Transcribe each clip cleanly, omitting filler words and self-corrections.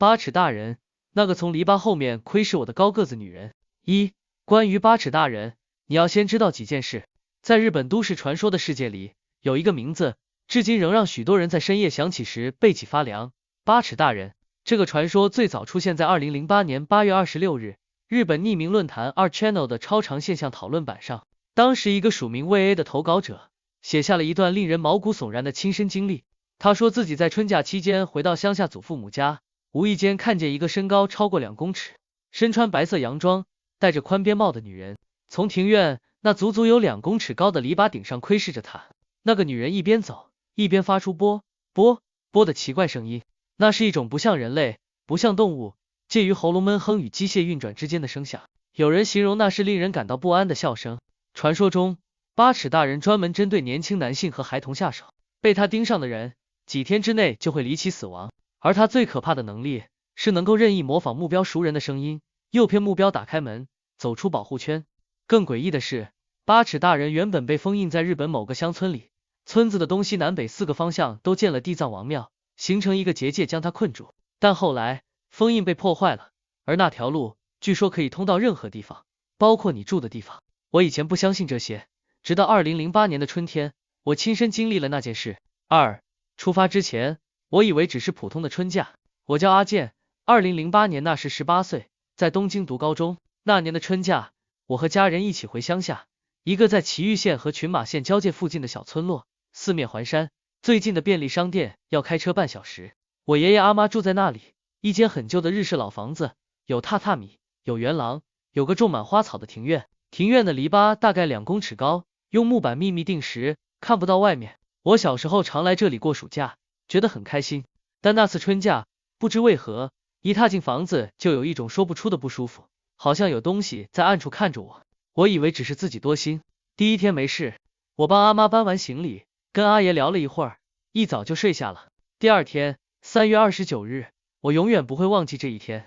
八尺大人，那个从篱笆后面窥视我的高个子女人。关于八尺大人，你要先知道几件事。在日本都市传说的世界里，有一个名字，至今仍让许多人在深夜想起时背脊发凉。八尺大人。这个传说最早出现在2008年8月26日，日本匿名论坛2channel 的超长现象讨论版上。当时一个署名魏 A 的投稿者写下了一段令人毛骨悚然的亲身经历。他说自己在春假期间回到乡下祖父母家，无意间看见一个身高超过2公尺，身穿白色洋装，戴着宽边帽的女人，从庭院那足足有2公尺高的篱笆顶上窥视着他。那个女人一边走，一边发出啵啵啵的奇怪声音，那是一种不像人类，不像动物，介于喉咙闷哼与机械运转之间的声响。有人形容那是令人感到不安的笑声。传说中，八尺大人专门针对年轻男性和孩童下手，被他盯上的人几天之内就会离奇死亡。而他最可怕的能力是能够任意模仿目标熟人的声音，诱骗目标打开门，走出保护圈。更诡异的是，八尺大人原本被封印在日本某个乡村里，村子的东西南北4个方向都建了地藏王庙，形成一个结界将他困住。但后来封印被破坏了，而那条路据说可以通到任何地方，包括你住的地方。我以前不相信这些，直到2008年的春天，我亲身经历了那件事。出发之前，我以为只是普通的春假。我叫阿健，2008年那时18岁，在东京读高中。那年的春假，我和家人一起回乡下，一个在崎玉县和群马县交界附近的小村落，四面环山，最近的便利商店要开车半小时。我爷爷阿妈住在那里，一间很旧的日式老房子，有榻榻米，有圆廊，有个种满花草的庭院。庭院的篱笆大概2公尺高，用木板秘密定实，看不到外面。我小时候常来这里过暑假，觉得很开心。但那次春假，不知为何，一踏进房子就有一种说不出的不舒服，好像有东西在暗处看着我。我以为只是自己多心。第一天没事，我帮阿妈搬完行李，跟阿爷聊了一会儿，一早就睡下了。第二天3月29日，我永远不会忘记这一天。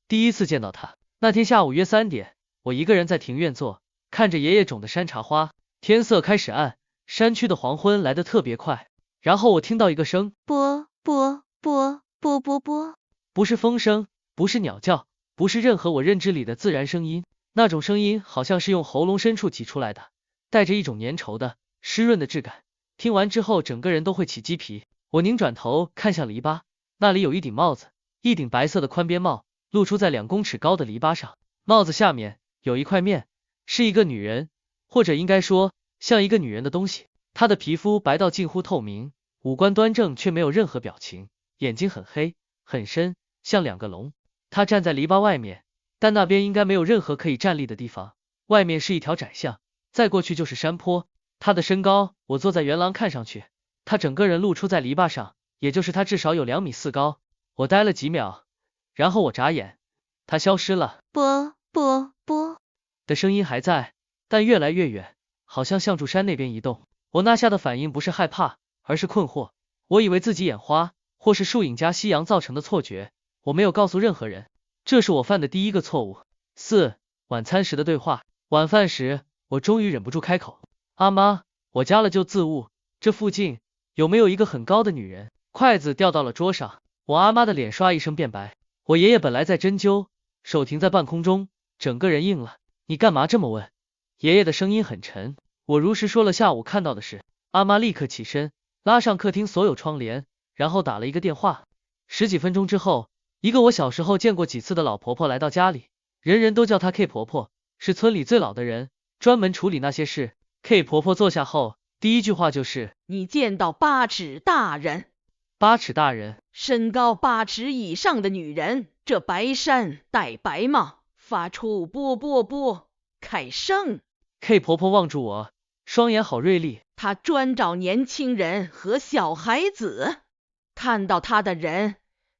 第一次见到他，那天下午约3点，我一个人在庭院坐，看着爷爷种的山茶花。天色开始暗，山区的黄昏来得特别快。然后我听到一个声，啵啵啵啵啵啵，不是风声，不是鸟叫，不是任何我认知里的自然声音，那种声音好像是用喉咙深处挤出来的，带着一种粘稠的湿润的质感。听完之后整个人都会起鸡皮。我拧转头看向篱笆，那里有一顶帽子，一顶白色的宽边帽，露出在2公尺高的篱笆上。帽子下面有一块面，是一个女人，或者应该说像一个女人的东西。她的皮肤白到近乎透明，五官端正却没有任何表情，眼睛很黑很深，像2个龙。她站在篱笆外面，但那边应该没有任何可以站立的地方，外面是一条窄巷，再过去就是山坡。她的身高，我坐在圆廊看上去，她整个人露出在篱笆上，也就是她至少有2米4高。我呆了几秒，然后我眨眼，她消失了。啵啵啵的声音还在，但越来越远，好像向柱山那边移动。我那下的反应不是害怕，而是困惑。我以为自己眼花，或是树影加夕阳造成的错觉。我没有告诉任何人，这是我犯的第一个错误。晚餐时的对话。晚饭时，我终于忍不住开口，阿妈，我加了救字物，这附近有没有一个很高的女人？筷子掉到了桌上，我阿妈的脸刷一声变白。我爷爷本来在针灸，手停在半空中，整个人硬了。你干嘛这么问？爷爷的声音很沉。我如实说了下午看到的事。阿妈立刻起身，拉上客厅所有窗帘，然后打了一个电话。10几分钟之后，一个我小时候见过几次的老婆婆来到家里，人人都叫她 K 婆婆，是村里最老的人，专门处理那些事。K 婆婆坐下后，第一句话就是：你见到八尺大人。八尺大人，身高8尺以上的女人，这白衫戴白帽，发出啵啵啵开声。K 婆婆望住我，双眼好锐利。她专找年轻人和小孩子，看到她的人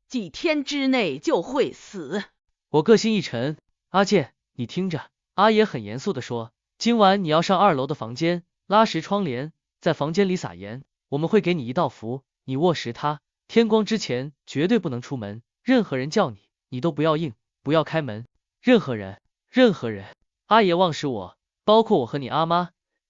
几天之内就会死。我个心一沉，阿健，你听着。阿爷很严肃地说，今晚你要上2楼的房间，拉实窗帘，在房间里撒盐，我们会给你一道符，你握实它，天光之前绝对不能出门，任何人叫你，你都不要应，不要开门。任何人。阿爷望实我，包括我和你阿妈，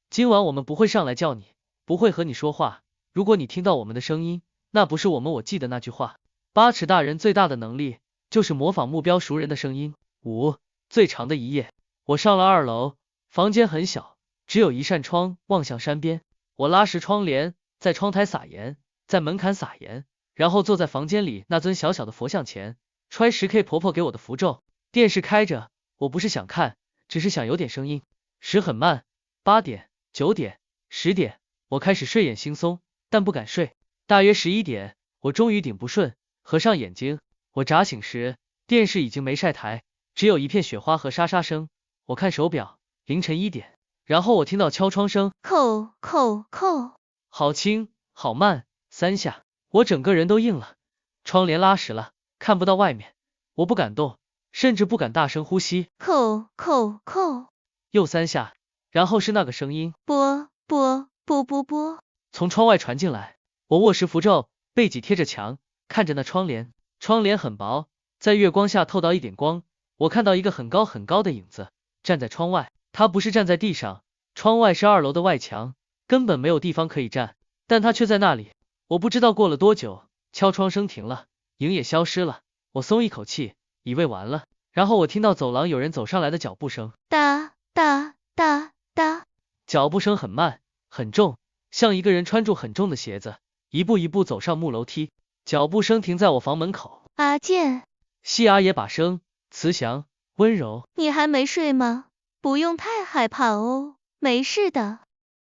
今晚我们不会上来叫你，不会和你说话。如果你听到我们的声音，那不是我记得那句话。八尺大人最大的能力就是模仿目标熟人的声音。5. 最长的一夜。我上了2楼，房间很小，只有一扇窗望向山边。我拉实窗帘，在窗台撒盐，在门槛撒盐，然后坐在房间里那尊小小的佛像前，揣10K 婆婆给我的符咒。电视开着，我不是想看，只是想有点声音。时很慢，8点、9点、10点，我开始睡眼惺忪，但不敢睡。大约11点，我终于顶不顺，合上眼睛。我眨醒时，电视已经没晒台，只有一片雪花和沙沙声。我看手表，凌晨1点。然后我听到敲窗声，叩叩叩，好轻好慢，3下，我整个人都硬了。窗帘拉实了，看不到外面，我不敢动，甚至不敢大声呼吸。叩叩叩，又3下，然后是那个声音，波波波波波，从窗外传进来。我握实符咒，背脊贴着墙，看着那窗帘。窗帘很薄，在月光下透到一点光。我看到一个很高很高的影子站在窗外，他不是站在地上，窗外是2楼的外墙，根本没有地方可以站，但他却在那里。我不知道过了多久，敲窗声停了，影也消失了。我松一口气，以为完了。然后我听到走廊有人走上来的脚步声，哒哒哒哒，脚步声很慢很重，像一个人穿住很重的鞋子，一步一步走上木楼梯。脚步声停在我房门口。阿健，西阿爷把声慈祥温柔。你还没睡吗？不用太害怕哦，没事的。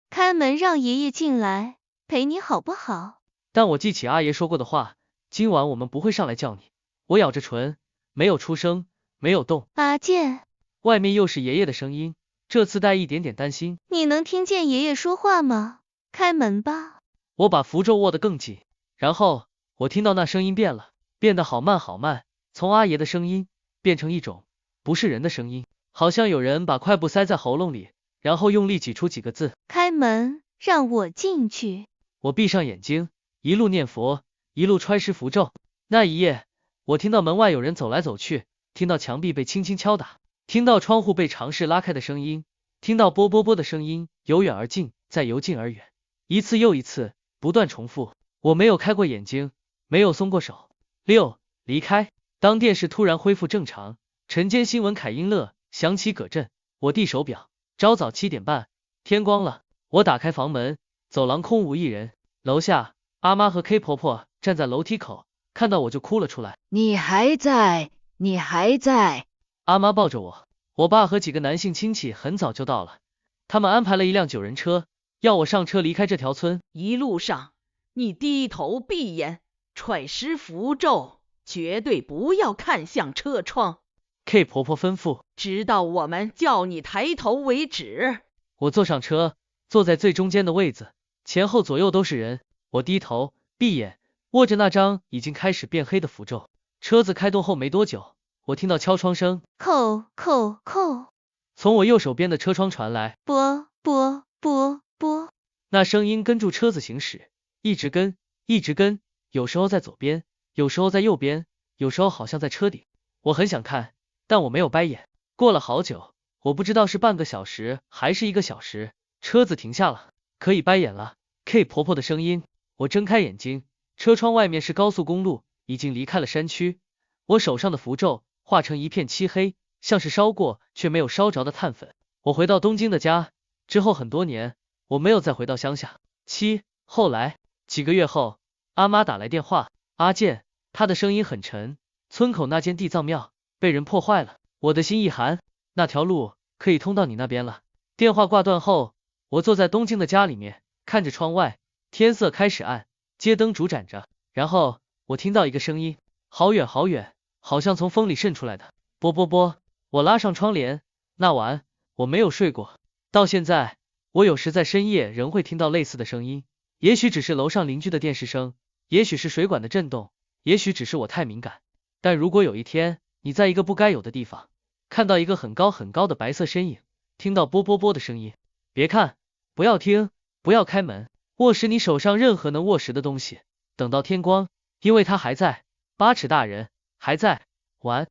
开门让爷爷进来，陪你好不好？但我记起阿爷说过的话，今晚我们不会上来叫你。我咬着唇，没有出声，没有动。阿健，外面又是爷爷的声音，这次带一点点担心。你能听见爷爷说话吗？开门吧。我把符咒握得更紧，然后我听到那声音变了，变得好慢好慢，从阿爷的声音变成一种不是人的声音，好像有人把块布塞在喉咙里，然后用力挤出几个字：开门，让我进去。我闭上眼睛，一路念佛，一路揣实符咒。那一夜，我听到门外有人走来走去，听到墙壁被轻轻敲打，听到窗户被尝试拉开的声音，听到啵啵啵的声音由远而近，再由近而远，一次又一次，不断重复。我没有开过眼睛，没有松过手。6. 离开。当电视突然恢复正常，晨间新闻凯音乐响起葛震，我递手表，朝早7点半，天光了。我打开房门，走廊空无一人。楼下，阿妈和 K 婆婆站在楼梯口，看到我就哭了出来。你还在，你还在。阿妈抱着我，我爸和几个男性亲戚很早就到了，他们安排了一辆9人车，要我上车离开这条村。一路上，你低头闭眼，揣实符咒，绝对不要看向车窗。K 婆婆吩咐，直到我们叫你抬头为止。我坐上车，坐在最中间的位子，前后左右都是人。我低头闭眼，握着那张已经开始变黑的符咒。车子开动后没多久，我听到敲窗声，叩叩叩，从我右手边的车窗传来，波波波波，那声音跟住车子行驶，一直跟，一直跟，有时候在左边，有时候在右边，有时候好像在车顶。我很想看，但我没有掰眼。过了好久，我不知道是半个小时还是1个小时，车子停下了，可以掰眼了。K 婆婆的声音。我睁开眼睛，车窗外面是高速公路，已经离开了山区。我手上的符咒化成一片漆黑，像是烧过却没有烧着的炭粉。我回到东京的家之后很多年，我没有再回到乡下。后来几个月后，阿妈打来电话，阿健，她的声音很沉，村口那间地藏庙被人破坏了。我的心一寒，那条路可以通到你那边了。电话挂断后，我坐在东京的家里面，看着窗外，天色开始暗，街灯烛展着。然后我听到一个声音，好远好远，好像从风里渗出来的，啵啵啵。我拉上窗帘，那晚我没有睡过，到现在我有时在深夜仍会听到类似的声音，也许只是楼上邻居的电视声，也许是水管的震动，也许只是我太敏感。但如果有一天你在一个不该有的地方看到一个很高很高的白色身影，听到啵啵啵的声音，别看，不要听，不要开门，握实你手上任何能握实的东西，等到天光，因为他还在，8尺大人还在。晚安。